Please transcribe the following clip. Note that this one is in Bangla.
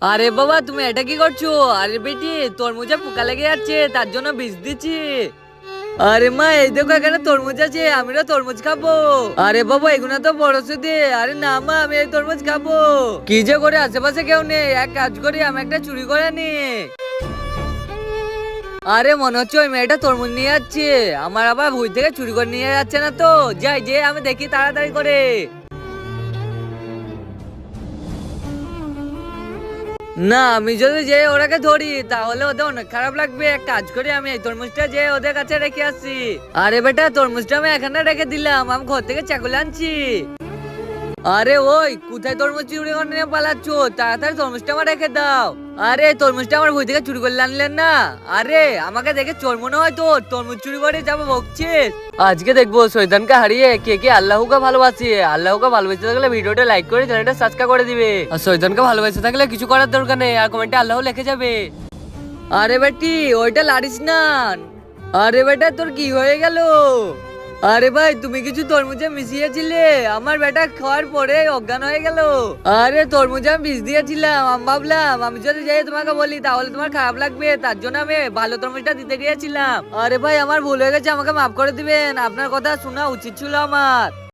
আরে বাবা, তুমি এটা কি করছো? আরে বেটি, তরমুজে পোকা লেগে যাচ্ছে, তার জন্য বীজ দিচ্ছি। আরে মা, এই দেখো এখানে তরমুজ আছে, আমিও তরমুজ খাবো। আরে বাবা, এগুলো তো বড় সুদে। আরে না মা, আমি এই তরমুজ খাবো। কি যে করে, আশেপাশে কেউ নেই, এক কাজ করি, আমি একটা চুরি করে নি। আরে মনে হচ্ছে ওই মেয়েটা তরমুজ নিয়ে যাচ্ছে। আমার আবার ভুল থেকে চুরি করে নিয়ে যাচ্ছে না তো। যাই যে আমি দেখি তাড়াতাড়ি করে। না, আমি যদি যে ওরাকে ধরি তাহলে ওদের অনেক খারাপ লাগবে। এক কাজ করি, আমি এই তরমুজটা যে ওদের কাছে রেখে আসি। আরে বেটা, তরমুজটা আমি এখানে রেখে দিলাম, আমি ঘর থেকে চাকুলে আনছি। আরে ওই, কোথায় তরমুজ চুরি করে নিয়ে পালাচ্ছ? তাড়াতাড়ি তরমুজটা আমার রেখে দাও। আরে তরমুজটা আমার ভুঁই থেকে চুরি করলে আনলেন না? আরে আমাকে দেখে চোর মনে হয় তো, তরমুজ চুরি করে যাবো বকছিস। আজকে দেখবো শয়তানকে হারিয়ে কে কে আল্লাহকে ভালোবাসে। আল্লাহকে ভালোবাসতে থাকলে ভিডিওটা লাইক করে চ্যানেলটা সাবস্ক্রাইব করে দিবে। আর শয়তানকে ভালোবাসতে থাকলে কিছু করার দরকার নেই, আর কমেন্টে আল্লাহ লিখে যাবে। আরে বেটি, ওইটা লাড়িস না। আরে বেটা, তোর কি হয়ে গেল? আরে ভাই, তুমি কিছু তরমুজে মিশিয়েছিলে, আমার বেটা খাওয়ার পরে অজ্ঞান হয়ে গেল। আরে তরমুজে আমি বিষ দিয়েছিলাম, আমি ভাবলাম আমি যদি যাই তোমাকে বলি তাহলে তোমার খারাপ লাগবে, তার জন্য আমি ভালো তরমুজটা দিতে গিয়েছিলাম। আরে ভাই, আমার ভুল হয়ে গেছে, আমাকে মাফ করে দিবেন, আপনার কথা শোনা উচিত ছিল আমার।